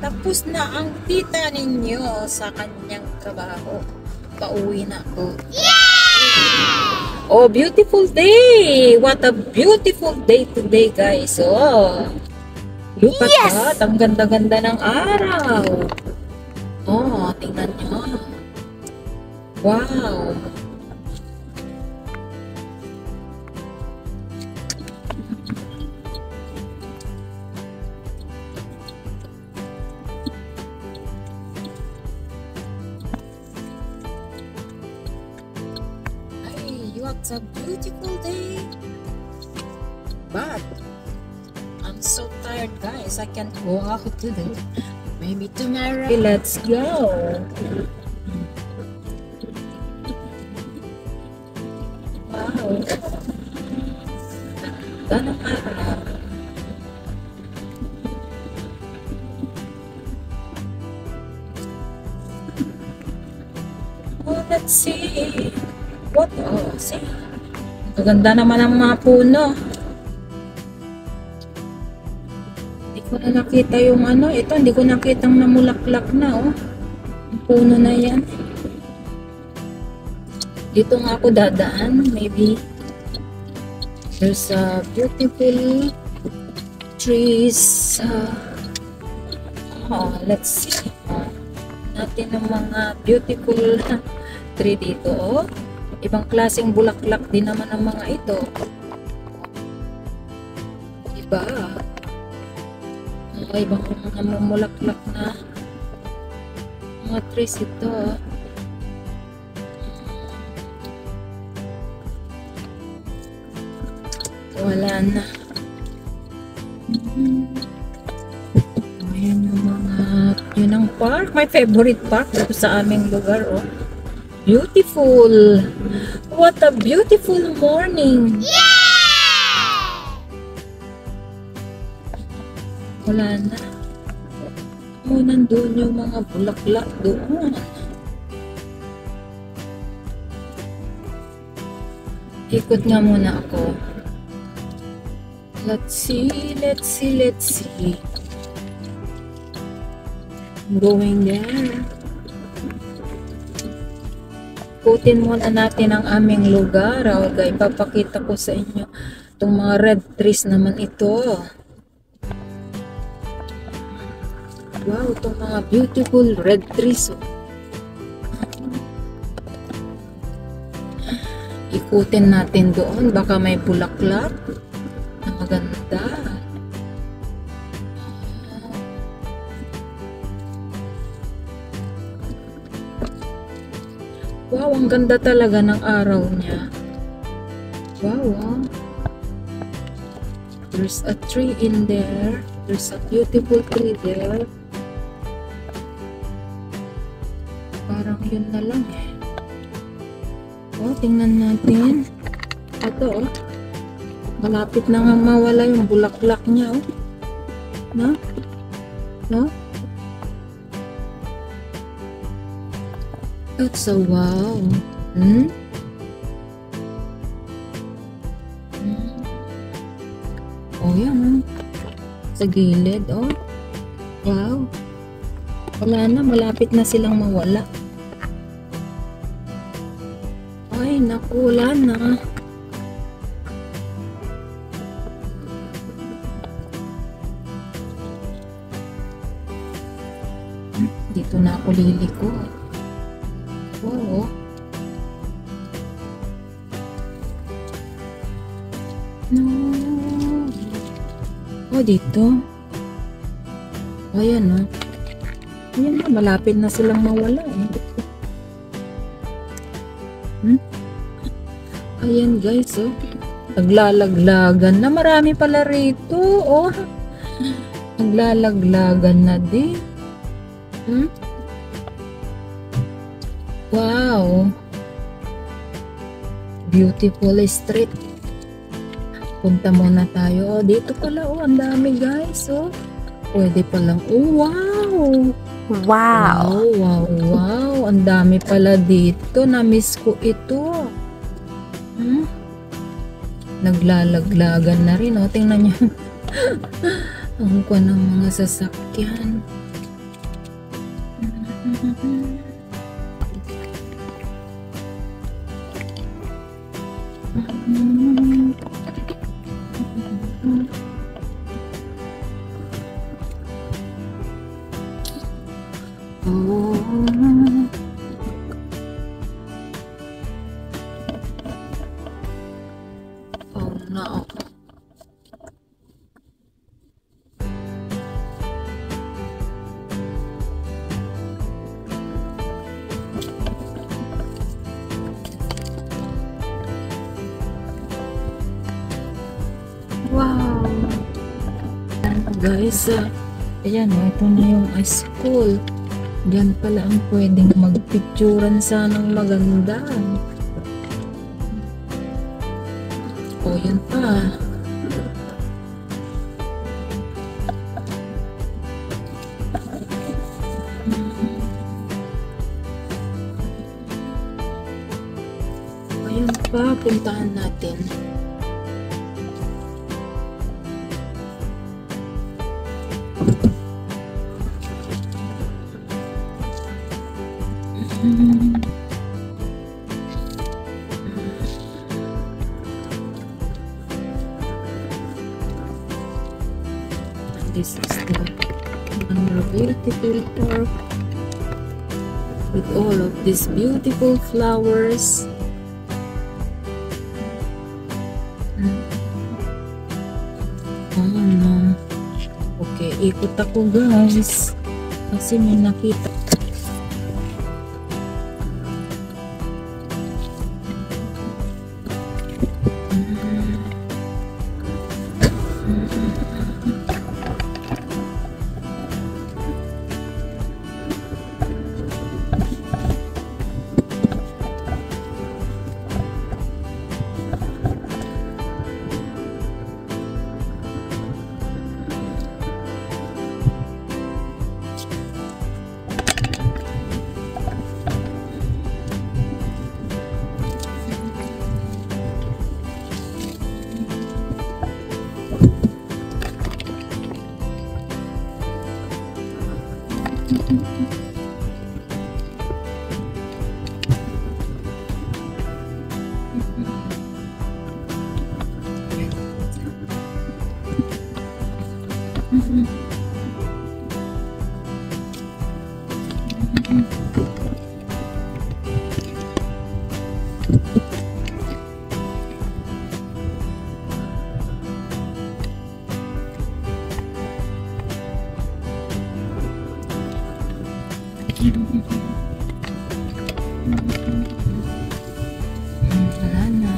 Tapos na ang tita ninyo sa kanyang trabaho. Pauwi na ako. Oh, beautiful day! What a beautiful day today, guys. Oh, look at that. Ang ganda-ganda ng araw. Oh, tingnan nyo. Wow. What a beautiful day, but I'm so tired, guys. I can't go out today. Maybe tomorrow. Okay, let's go. Wow. Ganang araw. Oh, let's see. What? Oh, see? Maganda naman ang mga puno. Hindi ko na nakita yung ano. Ito, hindi ko nakitang namulaklak na, oh. Ang puno na yan. Dito nga ako dadaan. Maybe there's a beautiful trees. Oh, let's see. Natin ang mga beautiful tree dito, oh. Ibang klaseng bulaklak din naman ang mga ito. Iba. Ibang namumulaklak na mga trees ito. Wala na. Ayan yung mga, yun ang park. My favorite park dito sa aming lugar, oh. Beautiful. What a beautiful morning. Yeah! Wala na. Oh, nandun yung mga bulaklak doon. Ikot nga muna ako. Let's see, let's see, let's see. I'm going there. Ikutin muna natin ang aming lugar. Okay, ipapakita ko sa inyo itong mga red trees naman ito. Wow, itong mga beautiful red trees. Ikutin natin doon. Baka may bulaklak na maganda. Wow, ang ganda talaga ng araw niya. Wow, wow. There's a tree in there. There's a beautiful tree there. Parang yun na lang eh. Oh, tingnan natin. Ito, oh. Malapit na nga mawala yung bulaklak niya, oh. No? No? That's a wow. Oh, yan. Sa gilid, oh. Wow. Wala na, malapit na silang mawala. Ay, naku, wala na. Dito na ako liliko. Oo. No. Oh, dito. Ayan, oh. Ayan na, malapit na silang mawala, eh. Ayan, guys, oh. Naglalaglagan na. Marami pala rito, oh. Naglalaglagan na din. Wow. Beautiful street. Punta muna tayo. Dito pala, oh, ang dami, guys, oh. Pwede palang, oh, wow. Wow. Wow, wow, wow. Ang dami pala dito. Na-miss ko ito. Naglalaglagan na rin, oh. Tingnan nyo. Ang kuha ng mga sasakyan. Oh no. Wow! Guys, ayan, ito na yung school. Diyan pala ang pwedeng magpicturan sanang maganda. O, yan pa. Ayan pa, puntahan natin. This is the beautiful park with all of these beautiful flowers. Oh no. Okay, ikot ako guys kasi may nakita. Wala na.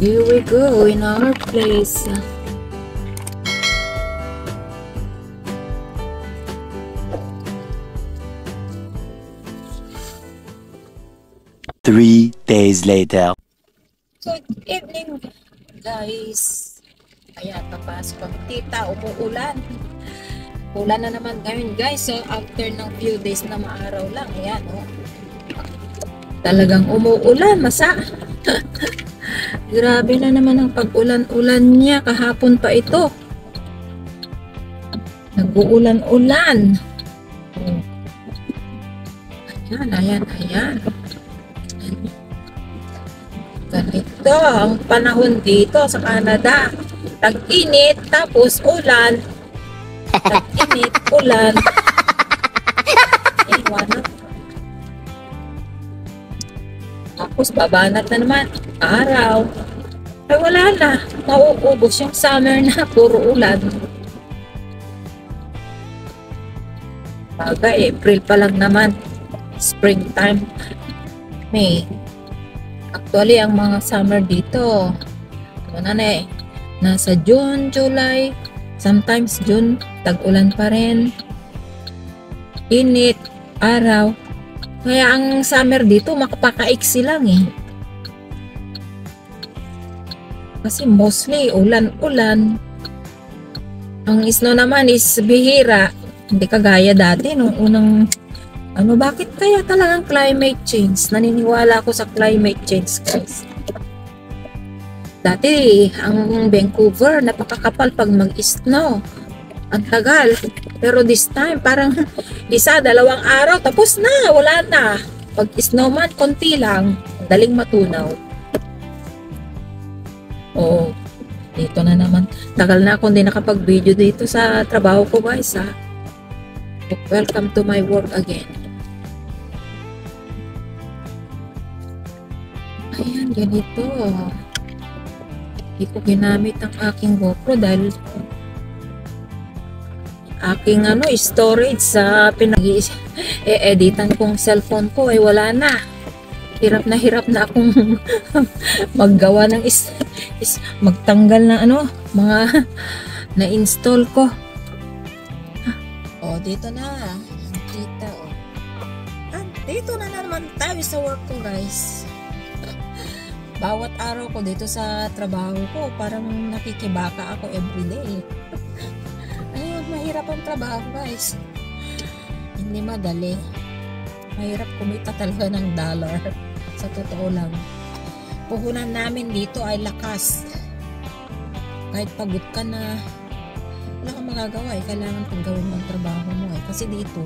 Here we go in our place. Three days later. Good evening, guys. Ayan, papasok ang tita, umuulan. Ulan na naman ngayon, guys. So, after ng few days na maaraw lang, ayan, oh. Talagang umuulan, masa. Grabe na naman ang pag-ulan-ulan niya. Kahapon pa ito. Nag-uulan-ulan. Ayan, ayan, ayan. Ganito ang panahon dito sa Canada. Tag-init, tapos ulan. Tag-init, ulan. Iwanan. Tapos babanat na naman. Araw. Ay wala na. Mauubos yung summer na. Puro ulan. Baga, April pa lang naman. Springtime. May. Actually, ang mga summer dito, ano na eh, nasa June, July, sometimes June, tag-ulan pa rin. Init, araw. Kaya ang summer dito, makapakaiksi lang eh. Kasi mostly, ulan-ulan. Ang snow naman is bihira. Hindi kagaya dati, nung unang, bakit kaya talagang climate change? Naniniwala ako sa climate change, guys. Dati, ang Vancouver, napakakapal pag mag-snow. Ang tagal. Pero this time, parang 1-2 araw, tapos na, wala na. Pag snowman, konti lang. Daling matunaw. Oo. Dito na naman. Tagal na akong hindi nakapag-video dito sa trabaho ko, guys, ha. Welcome to my work again. Ayan, ganito. Hindi ko ginamit ang aking GoPro dahil aking storage sa pinag-editan kong cellphone ko ay wala na. Hirap na akong maggawa ng magtanggal ng mga na-install ko. Oh, dito na. Dito. Dito na naman tayo sa work ko, guys. Bawat araw ko dito sa trabaho ko, parang nakikibaka ako everyday. Ayun, mahirap ang trabaho, guys. Hindi madali. Mahirap kumita talaga ng dollar. Sa totoo lang. Puhunan namin dito ay lakas. Kahit pagod ka na, wala kang magagawa eh. Kailangan kong gawin mo ang trabaho mo eh. Kasi dito,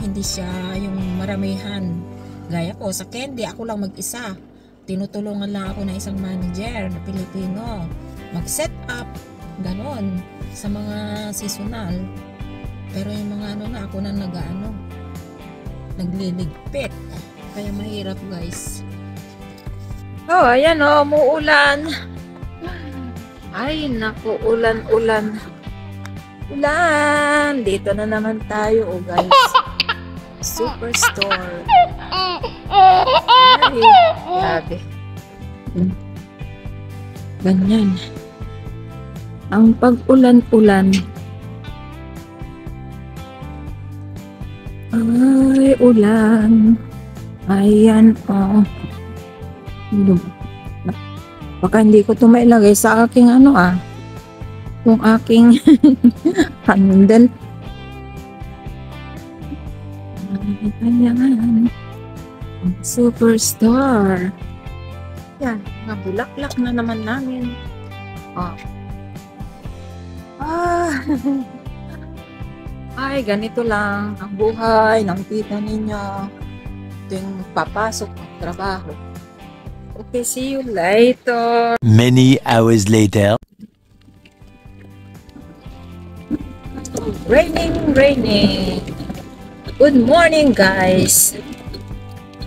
hindi siya yung maramihan. Gaya ko, sa Candy, ako lang mag-isa. Tinutulungan lang ako ng isang manager na Pilipino. Mag-set up, ganon, sa mga seasonal. Pero yung mga ako na nagliligpit. Kaya mahirap, guys. Oh, ayan umuulan. Ay, naku, ulan. Ulan! Dito na naman tayo, guys. Superstore. Ay, grabe. Ganyan. Ang pag-ulan-ulan. Ay, ulan. Ayan, Baka hindi ko ito mailagay sa aking kung aking handle. Ayan. Superstar. Yan, mga bulaklak na naman namin. Ay, ganito lang ang buhay ng tita ninyo. Yung papasok ng trabaho. Okay, see you later. Many hours later. Raining. Good morning, guys.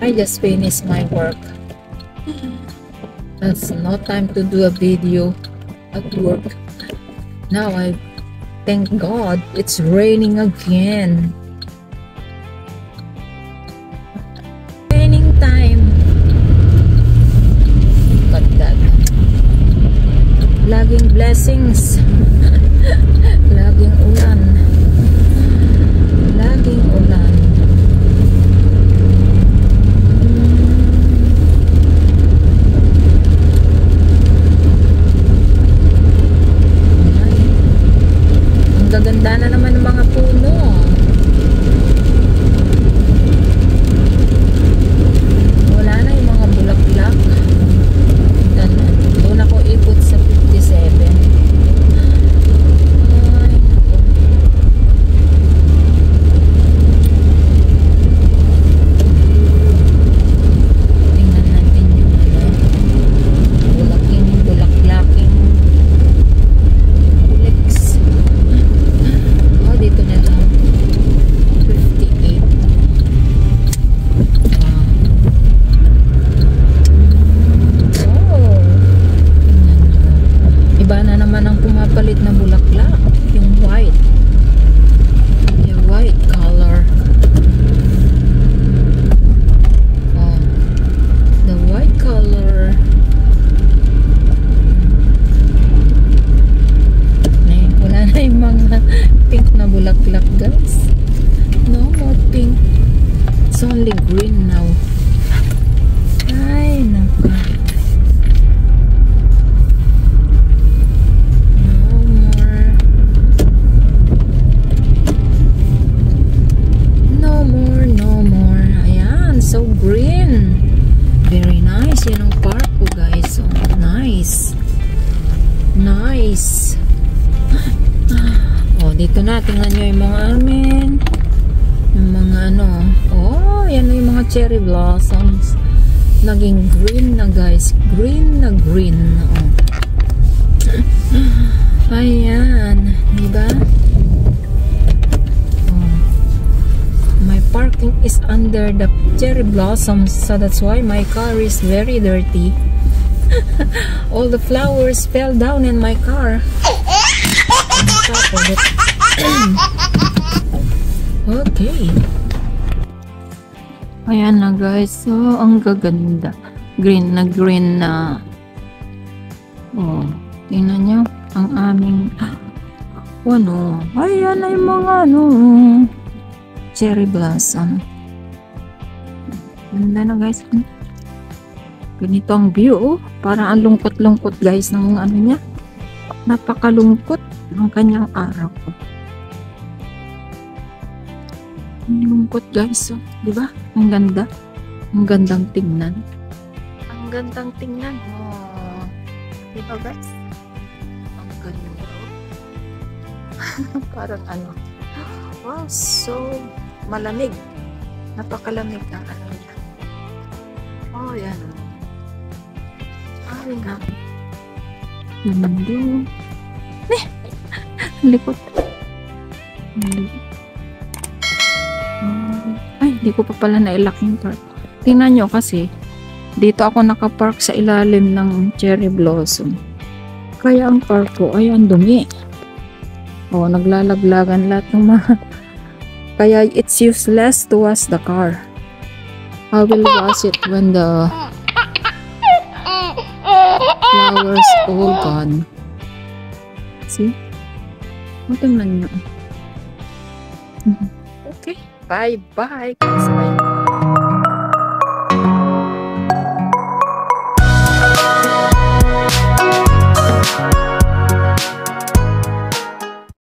I just finished my work. That's no time to do a video at work. Now I thank God it's raining again. Raining time. But that laging blessings. Laging ulan. Gaganda na naman ng mga puno. Wala na yung mga bulaklak. Doon ako ikot sa 57. Ay, tingnan natin yung bulaklaking kuliks. Dito na lang 58. Iba na naman ang pumapalit na bulaklak, yung white color. The white color. Wala na yung mga pink na bulaklak, guys. No more pink. It's only only green now. Ay, naka. No more. No more. Ayan, so green. Very nice. Yan ang park ko, guys. So, nice. Nice. Oh, dito na. Tingnan nyo yung mga amin. Yung mga ano. Oh, yan na yung mga cherry blossoms. Naging green na, guys. Green na green. Oh. Ayan. Diba? Oh. My parking is under the cherry blossoms. So that's why my car is very dirty. All the flowers fell down in my car. Okay. Ayan na, guys. So, ang gaganda. Green na. Oh, tingnan nyo. Ang aming ano. Ayan na yung mga ano. Cherry blossom. Ganda na, guys. Ganito ang view. Parang ang lungkot-lungkot, guys, ng ano niya. Napakalungkot ng kanyang araw. Ang lungkot, guys. So, di ba? Ang ganda. Ang gandang tingnan. Ang gandang tingnan. Oh. Di ba, guys? Ang ganda. Parang ano. Wow, so malamig. Napakalamig ang ano niya. Oh, yan. Ay, nga. Mundo. Likot. Ay, di ko pa pala na-lock yung park. Tingnan nyo kasi, dito ako nakapark sa ilalim ng cherry blossom. Kaya ang park ko ay ang dumi. Oh, naglalaglagan lahat ng mga. Kaya it's useless to wash the car. I will wash it when the flowers all gone. See? Tingnan nyo. Okay. Bye-bye.